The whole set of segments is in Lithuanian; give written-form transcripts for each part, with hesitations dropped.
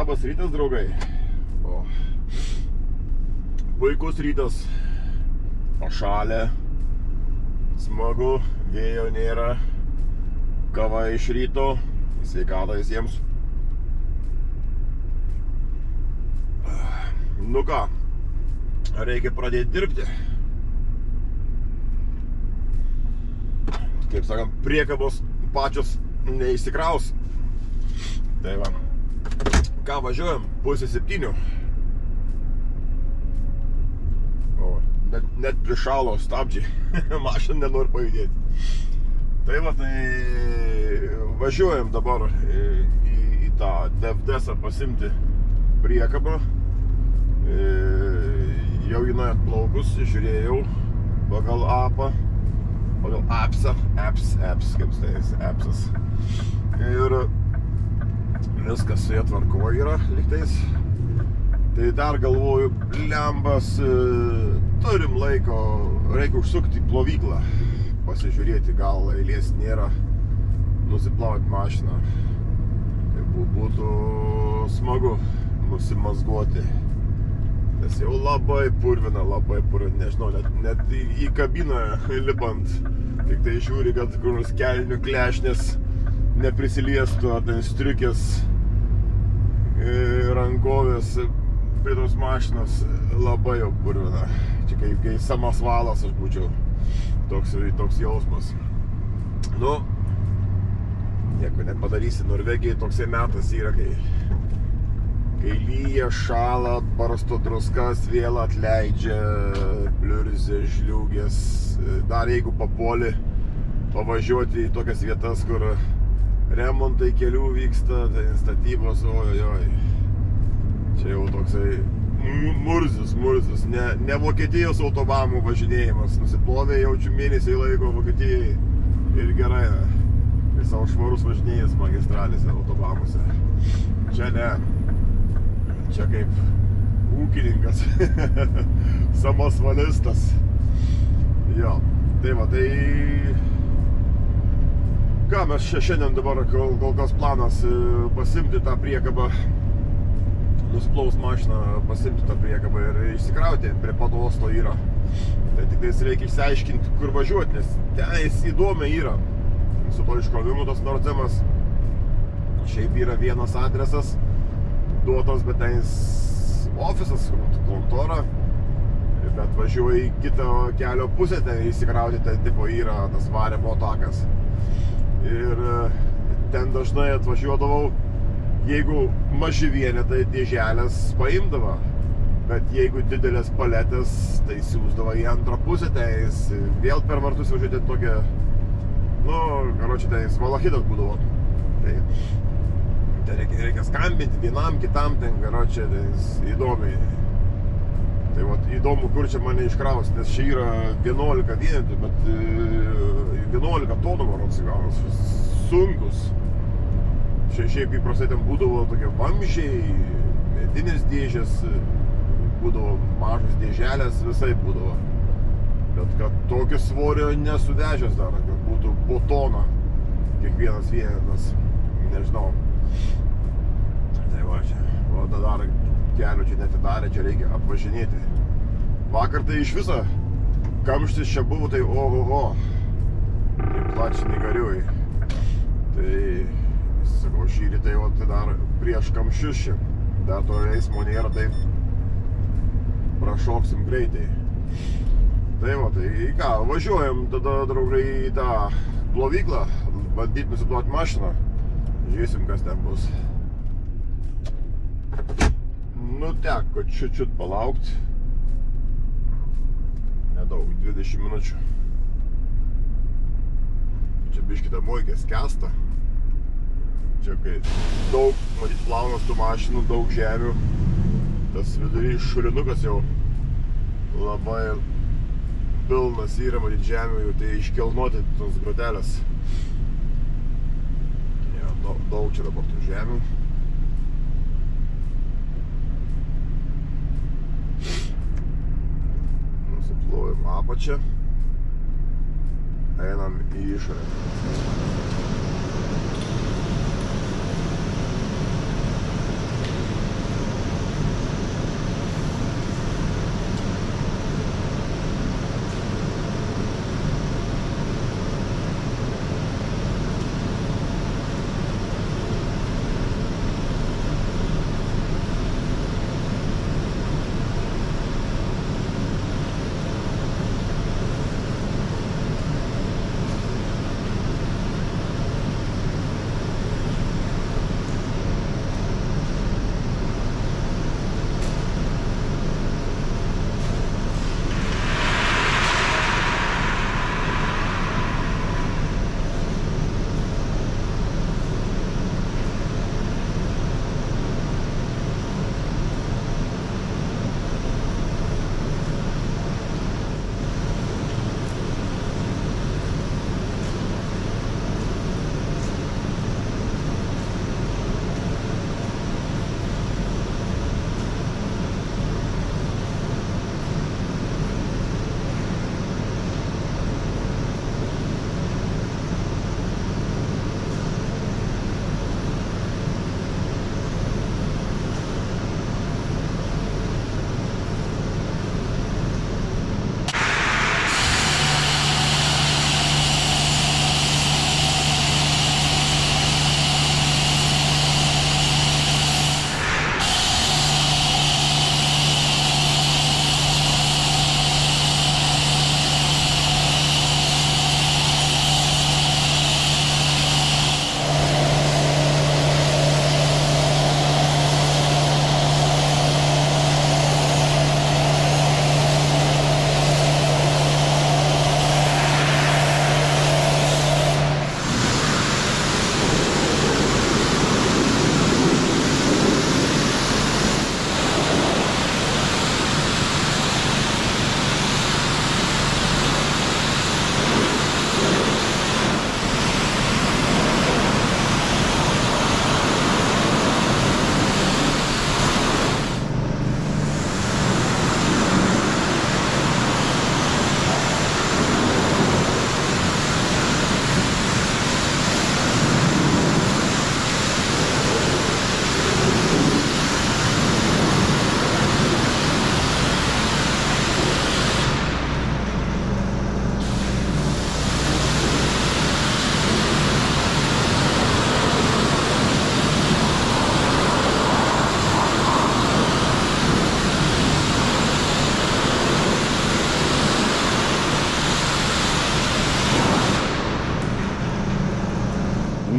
Labas rytas, draugai. Puikus rytas. Pašalė. Smagu, vėjo nėra. Kava iš ryto. Sveikatą visiems. Nu ką, reikia pradėti dirbti. Kaip sakant, priekabos pačios neįsikraus. Tai va. Ką važiuojam? 6:30. Net prišalo stabdžiai. Mašina nenori pajudėti. Tai va, tai važiuojam dabar į tą DFDS-ą pasimti priekabą. Jau jinai atplaukus, žiūrėjau pagal apą, pagal apsą, kaip tai apsas. Ir viskas su jie tvarko yra lygtais. Tai dar galvoju, lembas, turim laiko, reikia užsukti į plovyklą, pasižiūrėti, gal eilės nėra, nusiplauti mašiną. Tai būtų smagu nusimazguoti. Nes jau labai purvina, nežinau, net į kabiną lipant, tik tai žiūri, kad kur nors kelnių klešnės neprisiliestų, ar ten striukės, rankovės prie tos mašinos labai jau purvina. Čia kai samas valas aš būčiau, toks jausmas. Nu, nieko nepadarysi, Norvegijai toksai metas yra, kai lyja, šala, barsto druskas, vėl atleidžia, pliurzė, žliūgės. Dar jeigu papuoli pavažiuoti į tokias vietas, kur remontai kelių vyksta, tai statybos, ojojoj. Čia jau toksai murzius. Ne Vokietijos autobamų važinėjimas. Nusiplovė jaučiu mėnesį laiko Vokietijai ir gerai. Ir savo švarus važinėjas magistralėse, autobamuose. Čia ne. Čia kaip ūkininkas, samasvalistas. Jo, tai va, tai... Ką mes šiandien dabar, kol kas planas pasimti tą priekabą, nusiplaus mašiną, pasimti tą priekabą ir išsikrauti, prie pat uosto yra. Tai tik tais reikia išsiaiškinti, kur važiuoti, nes tenais įdomiai yra. Su to iškrovimu tas Nordzemas, šiaip yra vienas adresas duotas, bet tenais ofisas, kontora, bet važiuoja į kitą kelio pusę, ten įsikrauti, ten tipo yra tas varimo takas. Ir ten dažnai atvažiuodavau, jeigu maži vienetai dėželės paimdavo, bet jeigu didelės paletės, tai siūsdavo į antrą pusę, tai vėl per vartus važiuoti tokia, nu, karočią, tai valachidas būdavo. Tai ten reikia skambinti vienam, kitam, ten, karočią, tai įdomiai. Tai vat, įdomu, kur čia mane iškraus, nes čia yra 11 vienetų, bet 11 tonų, man atsigaunas, sunkus. Šiaip įprastai ten būdavo tokie vamzdžiai, medinės dėžės, būdavo mažas dėželės, visai būdavo. Bet kad tokio svorio nesuvežęs dar, kad būtų po toną kiekvienas vienetas, nežinau. Tai va čia, o dar kelio čia netidarė, čia reikia apvažinėti. Vakar tai iš viso kamštis čia buvo, tai ohoho, į plačinį gariui. Tai, sakau, šį rytą jau tai dar prieš kamščius čia. Dar to eismo nėra, tai prašoksim greitai. Tai va, tai ką, važiuojam tada, draugai, į tą plovyklą, bandyt nusiplauti mašiną. Žiūrėsim, kas ten bus. Nu, teko čiut palaukti. Nedaug, 20 minučių. Čia biškį ta muikė skęsta. Čia kai daug, matyt, plaunas tų mašinų, daug žemių. Tas vidury šurinukas jau labai pilnas yra, matyt, žemių, jau tai iškelnuoti tos grotelės. Ja, daug čia dabar tų žemių. Nusiplojam apačią. Einam į išorę.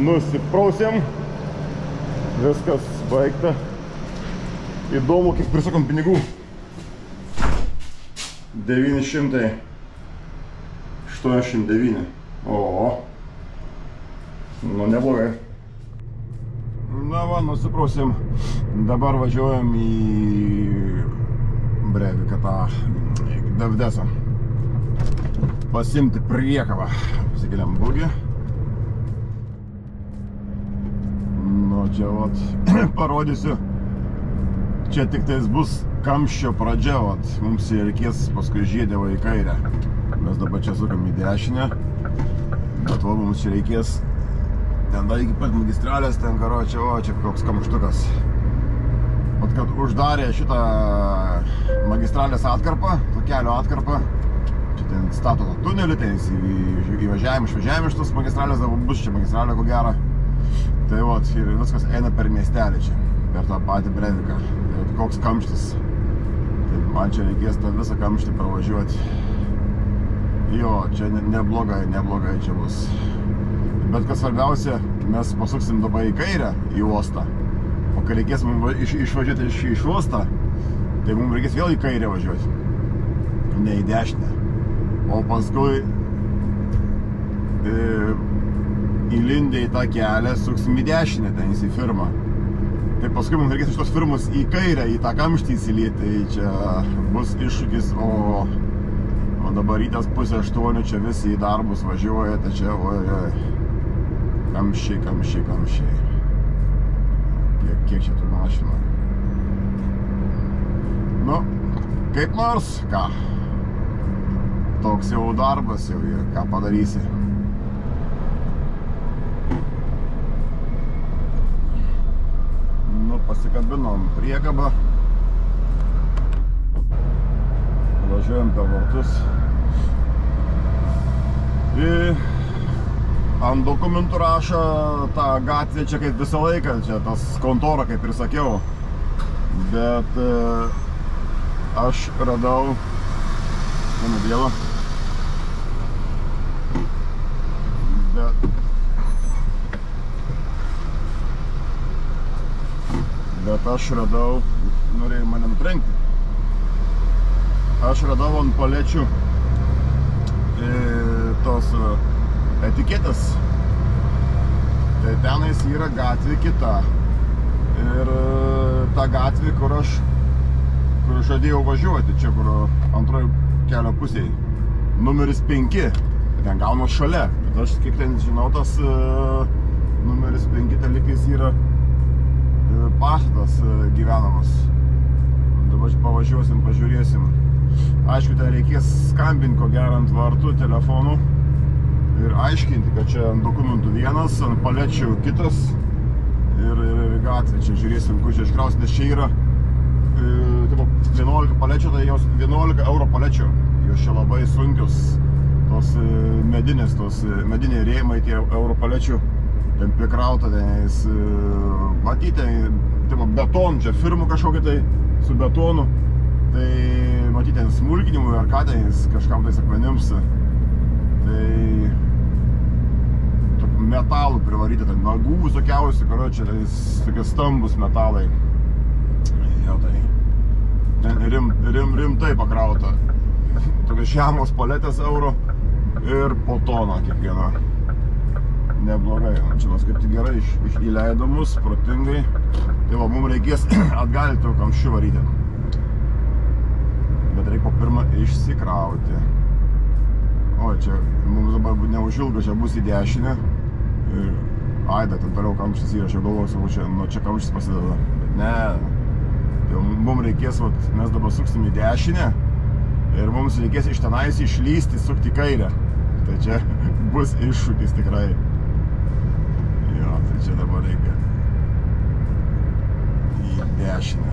nusiprausėm. Viskas baigta. Įdomu, kiek prisakom pinigų. 989. O. Nu, neblogai. Na va, nusiprausėm. Dabar važiuojam į Breiviką, tą Davdesą. Pasimti priekabą. Pasikeliam bugį. Nu, čia vat, parodysiu. Čia tik tais bus kamščio pradžia, vat. Mums reikės paskui žiedėvo į kairę. Mes dabar čia sukam į dešinę. Bet va, mums čia reikės ten dar iki pat magistralės, ten karočią, o čia koks kamštukas. Vat kad uždarė šitą magistralės atkarpą, to kelio atkarpą. Čia ten stato tą tunelį, ten įvažiavim, išvažiavim iš tos magistralės, dabar bus čia magistralė ko gera. Tai vat, ir viskas eina per miestelį čia, per tą patį Breiviką. Tai vat, koks kamštis. Tai man čia reikės tą visą kamštį pravažiuoti. Jo, čia neblogai čia bus. Bet kas svarbiausia, mes pasuksim dabar į kairę, į uostą. O kai reikės mums išvažiuoti iš uostą, tai mums reikės vėl į kairę važiuoti. Ne į dešinę. O paskui įlindę į tą kelią, suksim į dešinę, ten į firmą. Tai paskui mums reikės iš tos firmos į kairę, į tą kamštį įsilėti. Tai čia bus iššūkis, o dabar rytas 7:30 čia visi į darbus važiuoja, tai čia kamščiai. Kiek čia tų mašinų. Nu, kaip nors, ką. Toks jau darbas jau ir ką padarysi. Nu, pasikabinom priekabą. Važiuojam per vartus. Ant dokumentų rašo tą gatvę čia kaip visą laiką, čia tas kontora, kaip ir sakiau. Bet aš radau vieną dėlą. Bet aš radau, norėjau mane nutrenkti. Aš radau ant palečių tos etiketės. Tai tenais yra gatvė kita. Ir ta gatvė, kur aš žadėjau važiuoti, čia kur antroji kelio pusėje. Numeris 5. Ten gaunas šalia. Bet aš, kiek ten žinau, tas numeris 5 dalykas yra pastatas gyvenamas. Dabar pavažiuosim, pažiūrėsim. Aišku, ten reikės skambinti ko gero ant vartų telefonu ir aiškinti, kad čia ant dokumentų vienas, ant palečių kitas ir gatvė. Čia žiūrėsim, kur čia iškrausti, nes čia yra 11 palečių, tai jos 11 eurų palečių. Jos čia labai sunkios, tos mediniai rėmai, tie euro palečių. Ten prikrauta, tenais matyti, beton, čia firmų kažkokia tai su betonu. Tai matyti ten smulkinimui ar ką tenais kažkam tais akmenims. Tai metalų privaryti, ten nagų visokiausių, karočią, tai tokie stambus metalai. Jo, tai ten rimtai pakrauta. Tokios žemos paletės euro ir po toną kiekviena. Neblogai, čia mes kaip tik gerai įleido mus, protingai. Tai va, mums reikės atgal tų kamščių varyti. Bet reikia pirmą išsikrauti. O, čia mums dabar neužilgo, čia bus į dešinę. Aida, ten toliau kamštis yra, aš jau galvoju, čia kamštis pasideda. Bet ne. Tai mums reikės, mes dabar suksim į dešinę. Ir mums reikės iš tenais išlysti, sukti į kairę. Tai čia bus iššūkis tikrai. Jo, tai čia dabar reikia į dešinę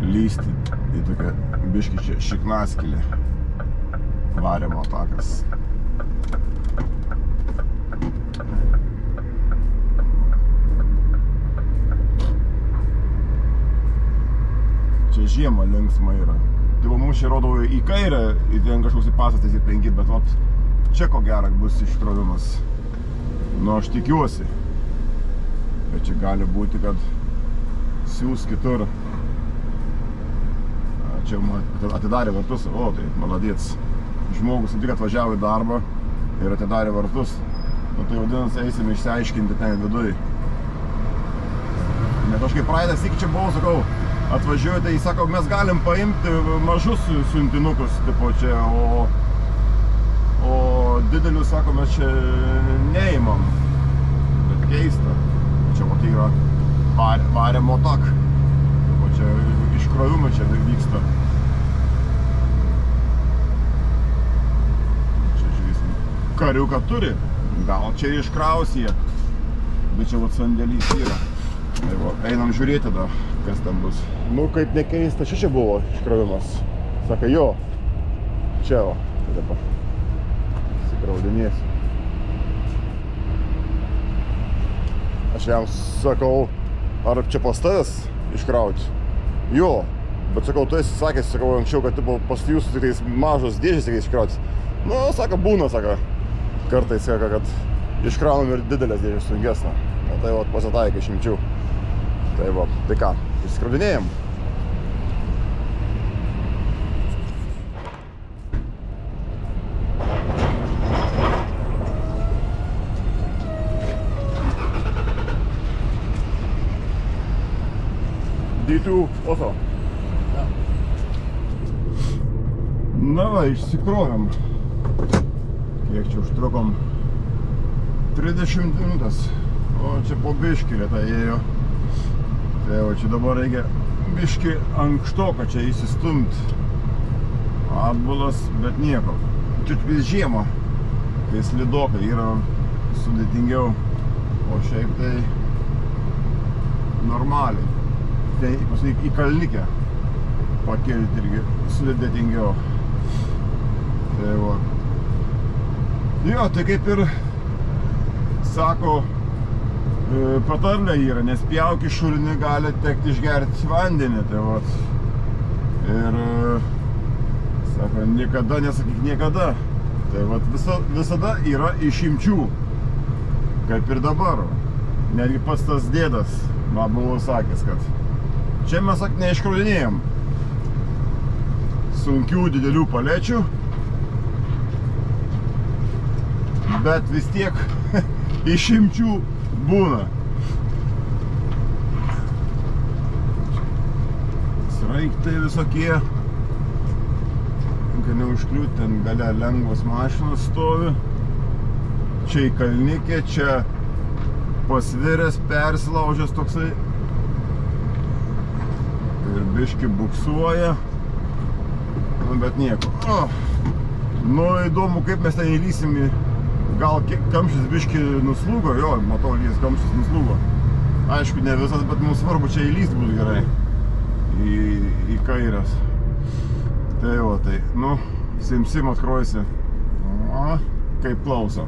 lysti į tokią biškį čia šiknaskylį varimo takas. Čia žiemą linksma yra. Tai va, mums čia rodo į kairę, ten kažkoks pastatas į 5, bet vat čia ko gero bus iškrovimas. Nu, aš tikiuosi. Bet čia gali būti, kad siūs kitur. Čia atidarė vartus. O, tai maladėts. Žmogus tik atvažiavo į darbą ir atidarė vartus. Nu, tai vadinasi, eisime išsiaiškinti ten viduj. Net aš kaip praeitas iki čia buvau, sakau, atvažiuoju, tai sakau, mes galim paimti mažus siuntinukus, tipo čia, o didelius, sako, mes čia neimam. Bet keista. Čia va tai yra varė motak. O čia iškrovimai čia vyksta. Čia žiūrėsim. Kariuką turi. Gal čia iškraus jie. Bet čia vat sandėlys yra. Tai va, einam žiūrėti tada, kas ten bus. Nu, kaip nekeista, čia buvo iškravimas. Saka, jo, čia va, tai dabar įsikraudinėsiu. Aš jam sakau, ar čia pas tavęs iškrauti? Jo, bet sakau, tu esi sakęs, sakau, anksčiau, kad tipo, pas jūsų tik tais mažos dėžės reikia iškrauti. Nu, saka, būna, saka, kartais, saka, kad iškraunam ir didelės dėžės sungesnę. Na, tai va, pasitaikė išimčių. Tai va, tai ką, išskraudinėjom. D2 also. Ja. Na va, išsikrovėm. Kiek čia užtrukom? 30 minutės. O čia po biškį lėta ėjo. Tai va, čia dabar reikia biškį ankštoką čia įsistumt. Atbulas, bet nieko. Čia vis žiemą, kai slidokai yra sudėtingiau. O šiaip tai normaliai. Tai į kalnikę pakelti irgi sudėtingiau. Tai va. Jo, tai kaip ir sako, patarlė yra, nes pjauk iš šulinį gali tekti išgerti vandenį. Tai va. Ir sako, niekada nesakyk niekada. Tai va, visada yra išimčių. Kaip ir dabar. Netgi pats tas dėdas man buvo sakęs, kad čia mes, sak, neiškraudinėjom sunkių didelių palečių, bet vis tiek išimčių būna. Sraigtai visokie, kad neužkliūti, ten gale lengvos mašinos stovi. Čia į kalnikė, čia pasviręs, persilaužęs toksai. Ir biški buksuoja. Nu, bet nieko. Nu, įdomu, kaip mes ten įlysim į... Gal kamštis biški nuslūgo. Jo, matau, kamštis nuslūgo. Aišku, ne visas, bet mums svarbu čia įlyst būtų gerai. Į kairės. Tai jo, tai, nu, sim atkrojasi. Kaip klauso.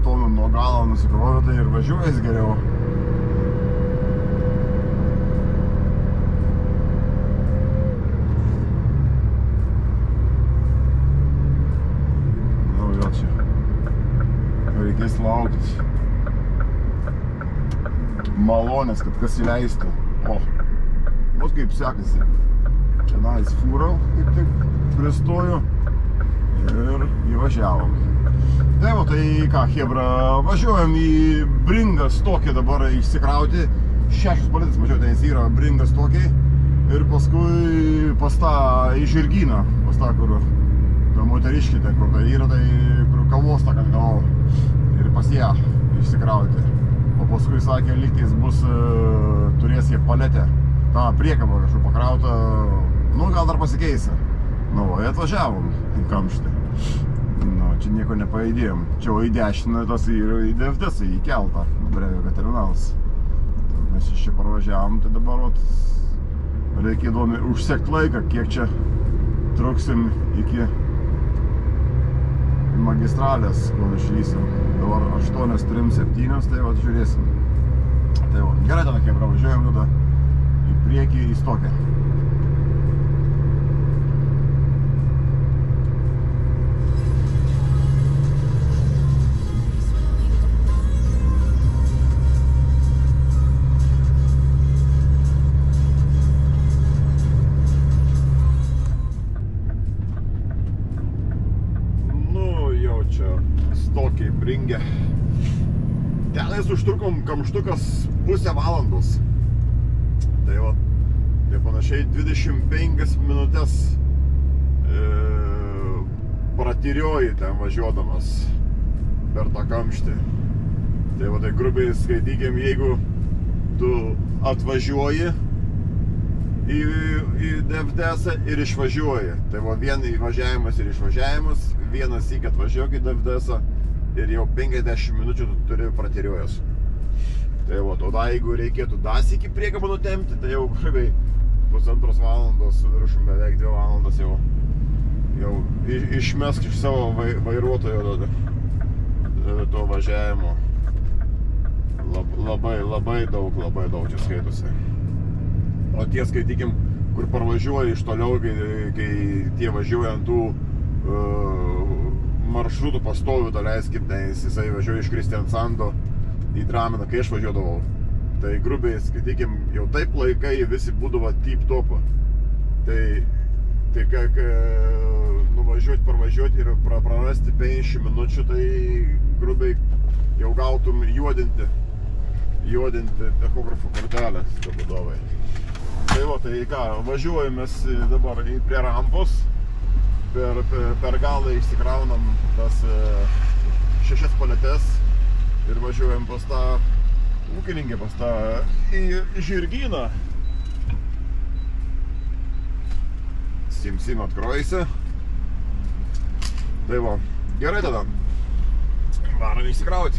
Tonų nuo galo nusikrovė, tai ir važiuojas geriau. Nu, vėl čia. Reikės laukti malonės, kad kas įleistų. O, vat kaip sekasi. Čia nais fūra, kaip tik pristoju ir įvažiavom. Tai va, tai ką, chebra, važiuojam į Bringas tokį dabar išsikrauti. 6 paletas važiuoju, ten yra Bringas tokį. Ir paskui pas tą į Žirgyną, pas tą, kur ta moteriškį ten, kur tai yra, tai kur kavos tą, kad gavau. Ir pas ją išsikrauti. O paskui sakė, lygtais bus, turės jie paletę. Ta priekabą kažkur pakrautą, nu gal dar pasikeisi. Nu, atvažiavom į kamštį. Nu, čia nieko nepaėdėjom. Čia į dešinę tas yra į DFDS, į keltą, Brevio terminalas. Mes iš čia parvažiavom, tai dabar reikia įdomi užsekti laiką, kiek čia truksim iki magistralės, kol išlysim. Dabar 8:37, tai va, žiūrėsim. Tai va, gerai tada, kai pravažiuojam tada į priekį į stokę. ringe. Tenais užtrukom kamštukas pusę valandos. Tai va, tai panašiai 25 minutės pratyrioji ten važiuodamas per tą kamštį. Tai va, tai grubiai skaitykim, jeigu tu atvažiuoji į DFDS ir išvažiuoji. Tai va, vien įvažiavimas ir išvažiavimas, vienas įk atvažiuok į DFDS ir jau 50 minučių tu turi pratiriojęs. Tai va, tada jeigu reikėtų dar sykį priekabą nutempti, tai jau grubiai 1,5 valandos, viršum beveik 2 valandas jau išmesk iš savo vairuotojo to važiavimo. Labai daug čia skaitosi. O tie, skaitykim, kur parvažiuoja iš toliau, kai tie važiuoja ant tų maršrutų pastovių, daleiskim, jisai važiuoja iš Kristiansando į Draminą, kai aš važiuodavau. Tai grubiai, skaitykim, jau taip laikai visi būdavo tip topą. Tai nuvažiuoti, parvažiuoti ir prarasti 50 minučių, tai grubiai jau gautum juodinti tachografo kortelę, skabudovai. Tai va, tai ką, važiuojamės dabar prie rampos, per galą išsikraunam tas 6 paletes ir važiuojam pas tą ūkininkę, pas tą žirgyną. Sim atkroisi. Tai va, gerai tada, varom išsikrauti.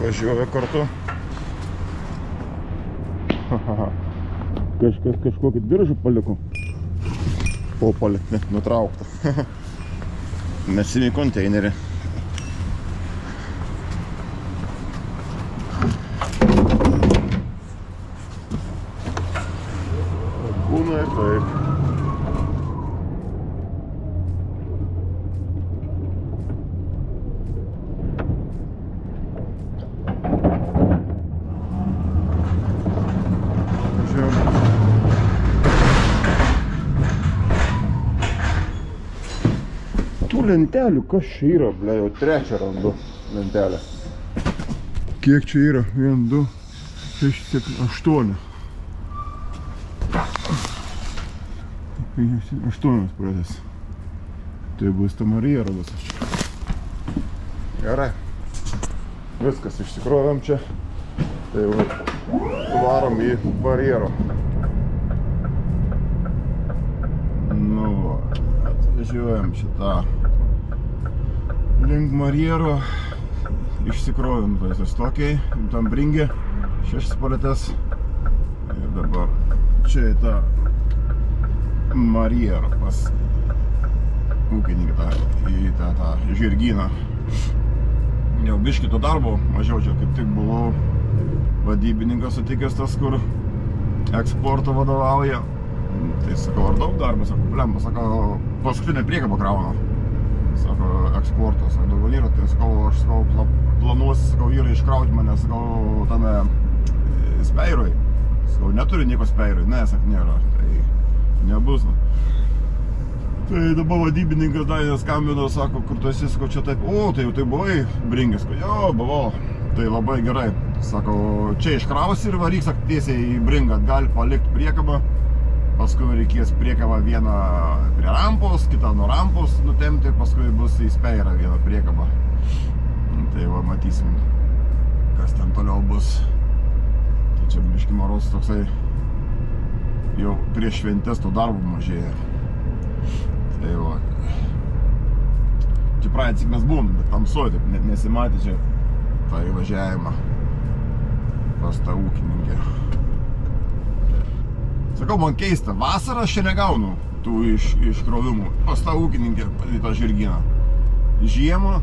važiuoja kartu. Kažkas kažkokį diržą paliko. O, palikti, nutraukta. Mesime į konteinerį. Būna ir taip. Lentelių, kas čia yra, ble, jau trečią randu lentelę. Kiek čia yra? 1, 2, 6, 7, 8. 8 pradės. Tai bus ta Marija radas. Gerai. Viskas išsikrovėm čia. Tai jau varom į barjero. Nu, atvažiuojam šitą link Marjero, išsikrovėm vaizdas tokiai, tam bringė 6 paletės ir dabar čia į tą Marjero pas ūkininką, į tą žirgyną. Jau biškį to darbo, mažiau čia kaip tik buvau vadybininkas sutikęs tas, kur eksporto vadovauja. Tai sakau, ar daug darbo, sakau, blemba, sakau, paskutinę priekabą krauna. Sako, eksporto, sako, daugiau nėra, tai sakau, aš sakau, planuosi, sakau, yra iškrauti mane, sakau, tame speirui. Sakau, neturi nieko speirui, ne, sak, nėra, tai nebus. Tai dabar vadybininkas Dainė skambino, sako, kur tu esi, sakau, čia taip, o, tai jau tai buvai bringęs, sakau, jo, buvau, tai labai gerai. Sako, čia iškrausi ir varyk, sak, tiesiai į bringą, gali palikti priekabą. Paskui reikės priekabą vieną prie rampos, kitą nuo rampos nutemti, paskui bus į speirą vieną priekabą. Tai va, matysim, kas ten toliau bus. Tai čia biškį maros toksai jau prieš šventes to darbo mažėja. Tai va. Čia praeit mes buvom, bet tamsuoj, taip net nesimatė čia tą įvažiavimą pas tą ūkininkę. Sakau, man keista, vasarą aš čia negaunu tų iškrovimų pas tą ūkininkę, į tą žirgyną. Žiemą,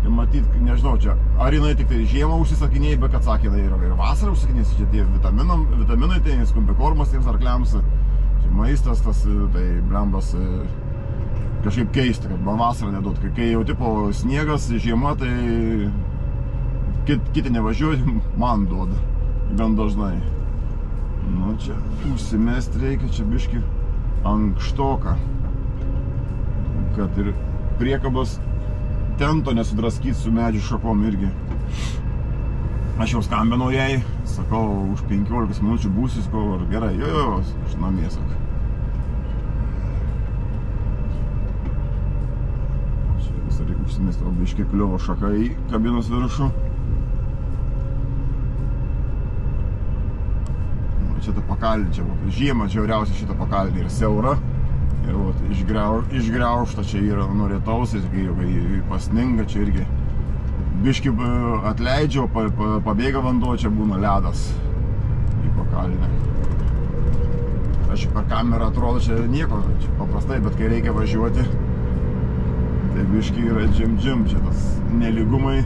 tai matyt, nežinau čia, ar jinai tik tai žiemą užsisakinėjai, bet kad sakė, jinai ir vasarą užsisakinėjai, čia tie vitaminai, tai skumpikormas tiems arkliams, čia maistas, tas, tai blembas kažkaip keista, kad man vasarą neduot, kai jau tipo sniegas, žiema, tai kiti nevažiuoja, man duoda, gan dažnai. Nu, čia užsimesti reikia, čia biškį ankštoka, kad ir priekabos tento nesudraskyti su medžių šakom irgi. Aš jau skambinau jai, sakau, už 15 minučių būsiu, sakau, ar gerai, jo, aš namie, sakau. Čia visą reikia užsimesti, o biškį kliuvo šaką į kabinos viršų. Šitą pakalnį, čia žiemą žiauriausia šitą pakalnį ir siaura. Ir vat, išgriaužta čia yra nuo lietaus, ir kai pasninga, čia irgi biškį atleidžia, pabėga vanduo, čia būna ledas į pakalnę. Aš per kamerą atrodo čia nieko, čia paprastai, bet kai reikia važiuoti, tai biškį yra džim, čia tas nelygumai,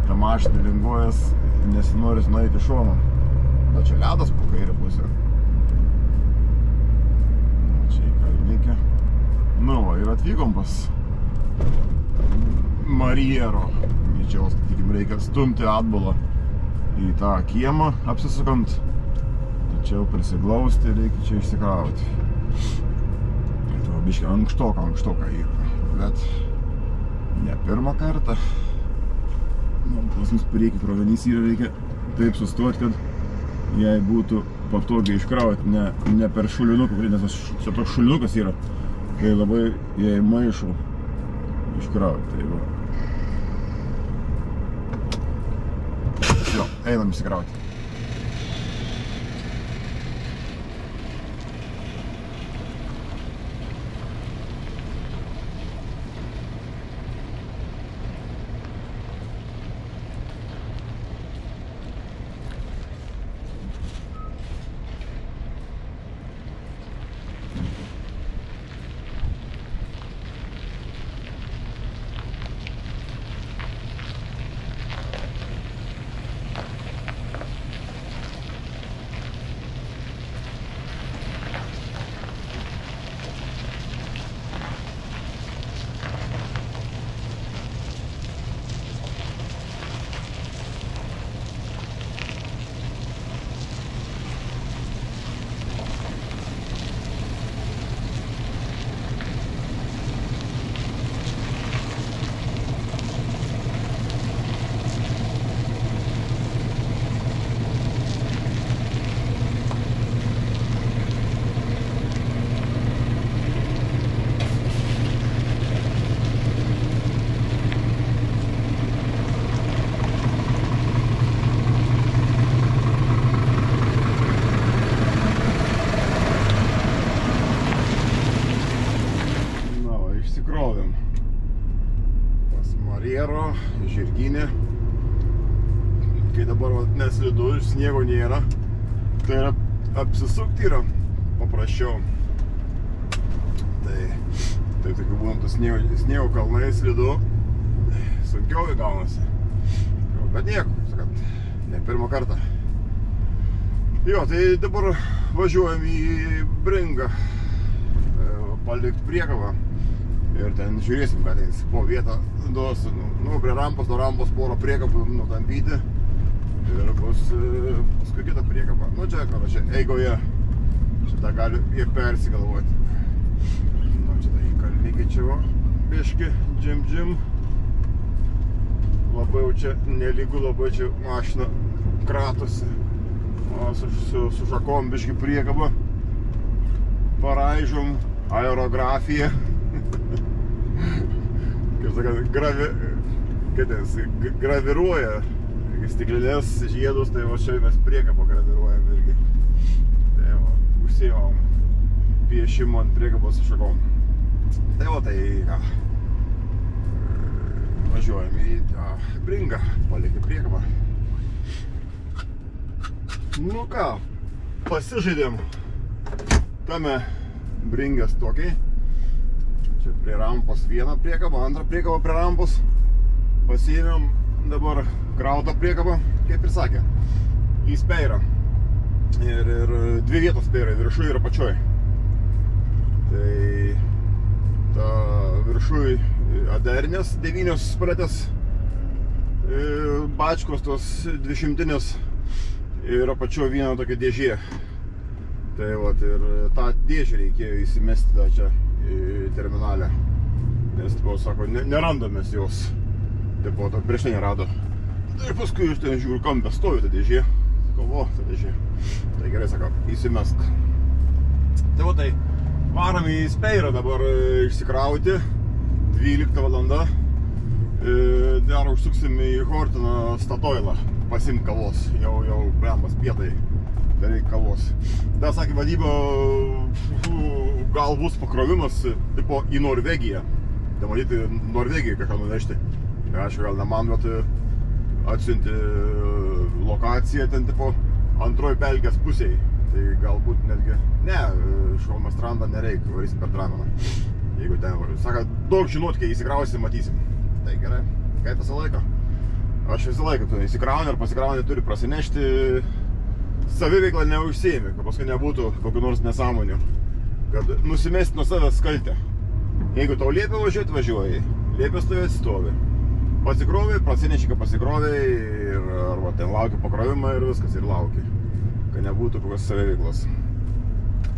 ta mašina linguojas, nesinori nueiti šoną. Bet čia ledas po kairę pusę. Čia į kalnikę. Nu va, ir atvykom pas Marjero. Čia tikim reikia stumti atbalą į tą kiemą apsisukant. Tačiau prisiglausti reikia čia išsikrauti. Tai biškį ankštoka yra. Bet ne pirmą kartą. Nu, pas mus priekį krovinys yra, reikia taip sustoti, kad jei būtų patogiai iškrauti, ne per šulinuką, nes čia toks šulinukas yra, tai labai jei maišų iškrauti. Tai va. Jo, einam įsikrauti. įsikrovėm pas Mariero, Žirginė. Kai dabar neslidu, sniego nėra, tai yra apsisukti yra paprasčiau. Tai tokiu būnam tas sniego kalnai slidu, sunkiau gaunasi. Bet nieko, sakant, ne pirmą kartą. Jo, tai dabar važiuojam į Bringą, palikti priekabą ir ten žiūrėsim, ką ten po vietą duos, prie rampos, nuo rampos porą priekabų nutampyti ir bus paskui kita priekaba. Čia, čia eigoje, šitą gali ir persigalvoti. Čia tai kalnykį čia, biški, džim. Labai jau čia nelygu, labai čia mašina kratosi. O su šakom biški priekaba paraižom aerografiją. Kaip sakant, graviruoja stiklinės žiedus, tai va čia mes priekabą graviruojam irgi. Tai va, užsiimam piešimą ant priekabos su šakom. Tai va, tai ką, važiuojam į Bringą, palikti priekabą. Nu ką, pasižaidėm tame Bringės tokiai. Čia prie rampos vieną priekabą, antrą priekabą prie rampos. Pasiėmėm dabar krautą priekabą, kaip ir sakė, į speirą. Ir dvi vietos speirai, viršui ir apačioj. Tai ta viršui adernės 9 paletės, bačkos tos 200-inės. Ir apačio vieną tokia dėžė. Tai vat, ir tą dėžę reikėjo įsimesti tą čia į terminalę. Nes, tipo, sako, nerandamės jos. Tipo, prieš tai nerado. Tai paskui iš ten žiūriu, kampė stovi ta dėžė. Sakau, o, ta dėžė. Tai gerai, sako, įsimesk. Tai va, tai varom į speirą dabar išsikrauti. 12 valanda. Dar užsuksim į Hortiną Statoilą. Pasimt kavos, jau brembas pietai, dar reikia kavos. Dar sakė vadyba, gal bus pakrovimas tipo į Norvegiją. Tai matyti Norvegijai kažką nuvežti. Aišku, gal ne man, bet atsiunti lokaciją ten tipo antroj pelkės pusėj. Tai galbūt netgi, ne, šalmas strandą nereikia, varysim per Drameną. Jeigu ten, sako, daug žinot, kai įsikrausim, matysim. Tai gerai, kaip visą laiką. Aš visą laiką įsikrauni ar pasikrauni turi prasinešti, saviveiklą neužsiėmi, kad paskui nebūtų kokių nors nesąmonių, kad nusimesti nuo savęs kaltę. Jeigu tau liepia važiuoti, važiuoji, liepia stovėti, stovi. Pasikrovai, prasineši, kad pasikrovai ir arba ten lauki pakrovimą ir viskas, ir lauki, kad nebūtų kokios saviveiklos.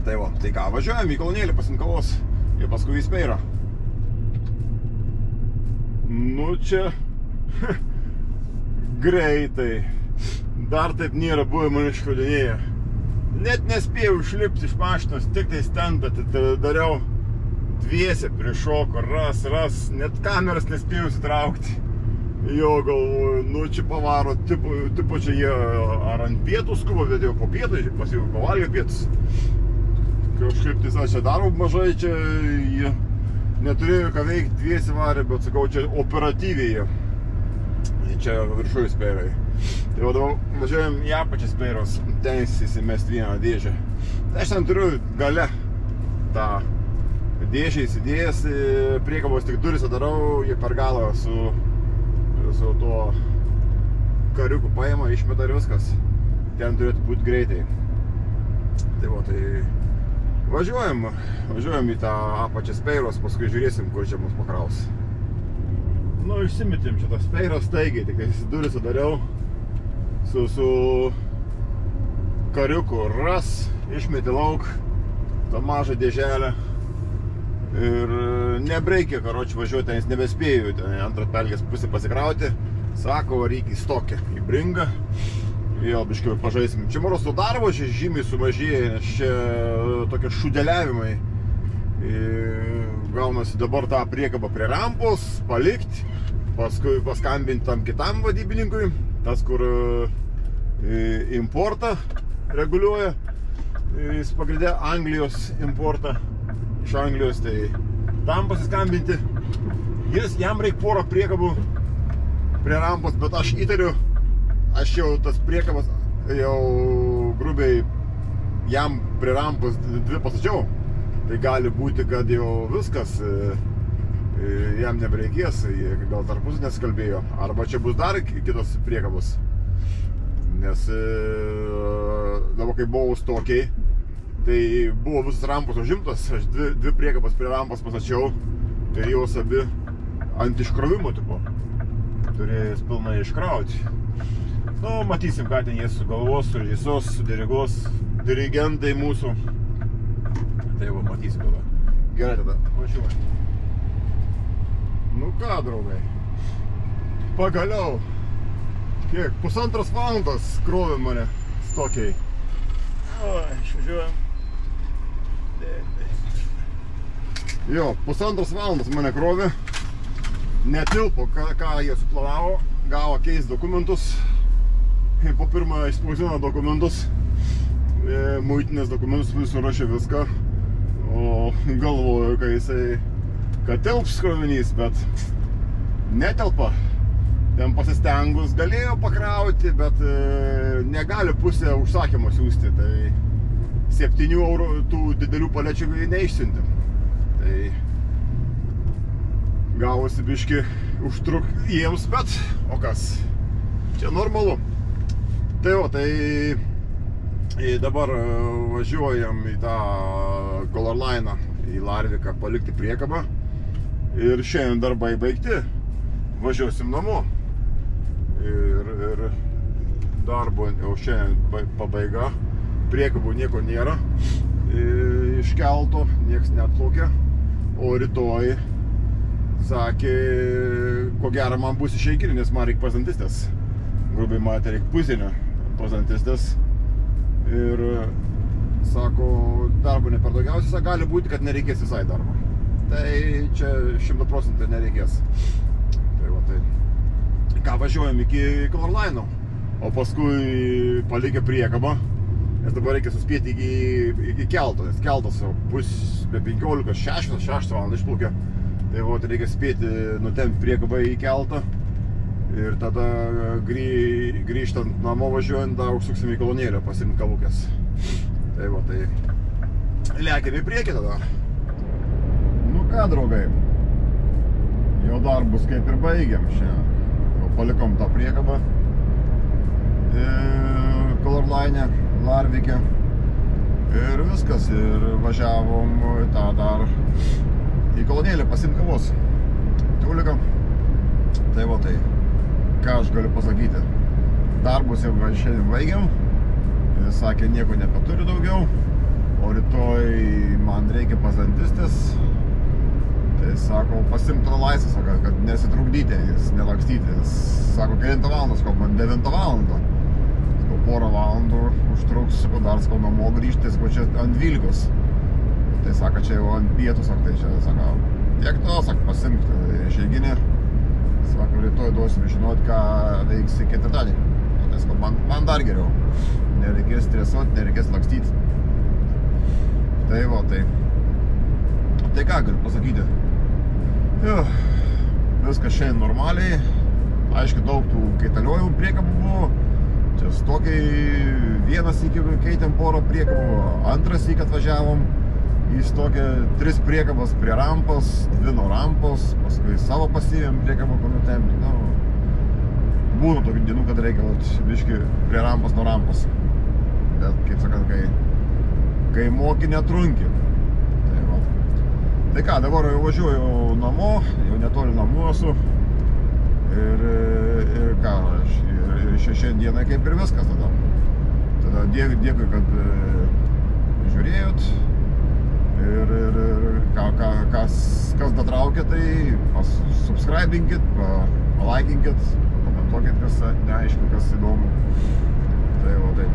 Tai va, tai ką, važiuojam į kolonėlį pasimt kavos ir paskui į speirą. Nu čia... Greitai. Dar taip nėra buvę man iškodinėję. Net nespėjau išlipti iš mašinos, tik tai stendą dariau dviese prišoko, ras, net kameras nespėjau įsitraukti. Jo, galvoju, nu čia pavaro, tipo čia jie ar ant pietų skuba, bet jau po pietų, pas jau pavalgė pietus. Kažkaip tai čia darbo mažai, čia jie neturėjo ką veikti, dviesi varė, bet sakau, čia operatyviai jie. Čia viršui speirai. Tai vadovau, važiuojam į apačią speiros, ten įsimesti vieną dėžę. Tai aš ten turiu gale tą dėžę įsidėjęs, priekabos tik duris darau, jie per galą su tuo kariuku paima, išmeta ir viskas. Ten turėtų būti greitai. Tai va, tai važiuojam į tą apačią speiros, paskui žiūrėsim, kur čia mus pakraus. Nu, išsimetėm šitą speirą staigiai, tik duris dariau su kariuku ras, išmetė lauk tą mažą dėželę ir nebreikė, karoči, važiuoti, ten jis nebespėjau ten antrą pelkės pusę pasikrauti. Sako, reikia į Stokę, į Bringą. Vėl biškiau pažaisim. Čia morosto darbo čia žymiai sumažėja, nes čia tokie šudeliavimai. Gaunasi dabar tą priekabą prie rampos, palikti, paskui paskambinti tam kitam vadybininkui, tas, kur importą reguliuoja, jis pagrindė Anglijos importą iš Anglijos, tai tam pasiskambinti. Jam reikia porą priekabų prie rampos, bet aš įtariu, aš jau tas priekabas jau grubiai jam prie rampos 2 pastačiau. Tai gali būti, kad jau viskas, jam nebereikės, gal tarpus nesikalbėjo. Arba čia bus dar kitos priekabos. Nes dabar kai buvau stokiai, tai buvo visas rampos užimtas, aš 2 priekabas prie rampos pastačiau, tai jos abi ant iškrovimo tipo. Turėjęs pilnai iškrauti. Nu, matysim, ką ten jie sugalvos, surežisuos, sudiriguos, dirigentai mūsų. Tai jau matysim tada. Gerai tada, važiuoju. Nu ką, draugai, pagaliau. Kiek? 1,5 valandos krovė mane stokiai. O, išvažiuojam. Jo, 1,5 valandos mane krovė. Netilpo, ką jie suplanavo. Gavo keist dokumentus. Po pirmą išspausdino dokumentus. Muitinės dokumentus, surašė viską. O galvoju, kad telps krovinys, bet netelpa. Ten pasistengus galėjo pakrauti, bet negali pusę užsakymą siūsti. Tai 7 eurų tų didelių palečių neišsiuntėm. Tai gavosi biški užtruk jiems, bet o kas? Čia normalu. Tai o, tai dabar važiuojam į tą Color Line, į Larviką palikti priekabą. Ir šiandien darbai baigti. Važiuosim namo. Ir darbo jau šiandien pabaiga. Priekabų nieko nėra. Iš kelto nieks neatplaukia. O rytoj sakė, ko gero man bus išeiginė, nes man reikia pazantistės. Grubiai matė, reikia pusinio pazantistės. Ir sako, darbo ne per daugiausiai, gali būti, kad nereikės visai darbo. Tai čia 100% nereikės. Tai va, tai ką, važiuojam iki Color Line, o paskui palikę priekabą, nes dabar reikia suspėti iki kelto, nes keltas jau bus be 15, 6 valandą išplaukia. Tai va, reikia spėti nutempt priekabą į keltą ir tada grįžtant namo važiuojant, dar užsuksim į kolonėlę pasiimt kavukės. Tai va, tai lekiam į priekį tada. Nu ką, draugai, jau darbus kaip ir baigiam šiandien. Jau palikom tą priekabą Color Line, Larvike. Ir viskas, ir važiavom tą dar į kolonėlę pasiimt kavos. Tuliką. Tai va, tai ką aš galiu pasakyti. Darbus jau šiandien baigiam. Jis sakė, nieko nebeturi daugiau. O rytoj man reikia pazantistės. Tai sako, pasiimt laisvę, sako, kad nesitrukdyti, jis nelakstyti. Jis sako, 9 valandos, sako, man 9 valandą. Sako, porą valandų užtruks, sako, dar sako, namo grįžti, sako, čia ant 12. Tai sako, čia jau ant pietų, sako, tai čia, sako, tiek to, sako, pasimti išeiginę. Sako, rytoj duosim žinot, ką veiksi ketvirtadienį. Tai sako, man dar geriau. Nereikės stresuoti, nereikės lakstyti. Tai va, tai ką galiu pasakyti. Viskas šiandien normaliai. Aišku, daug tų kaitaliojimų priekabų buvo. Čia stokiai vienas iki keitėm porą priekabų, antras iki atvažiavom. Į stokę 3 priekabas prie rampos, 2 nuo rampos, paskui savo pasiėmėm priekabą, kur nutemti. Nu, būna tokių dienų, kad reikia biški prie rampos nuo rampos. Bet, kaip sakant, kai moki netrunki. Tai va. Tai ką, dabar jau važiuoju namo, jau netoli namų esu. Ir ką, ir šiandieną kaip ir viskas tada. Tada dėkui, kad žiūrėjot. Ir kas datraukia, tai subscribinkit, palaikinkit, komentuokit, kas neaišku, kas įdomu. Tai va, tai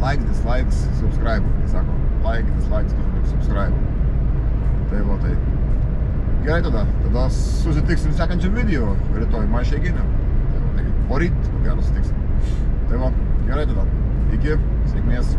like, dislikes, subscribe, kai sako. Like, dislikes, subscribe. Tai va, tai gerai tada susitiksim sekančiam video rytoj išeiginę. Tai va, tai poryt, ko gero susitiksim. Tai va, gerai tada. Iki, sėkmės.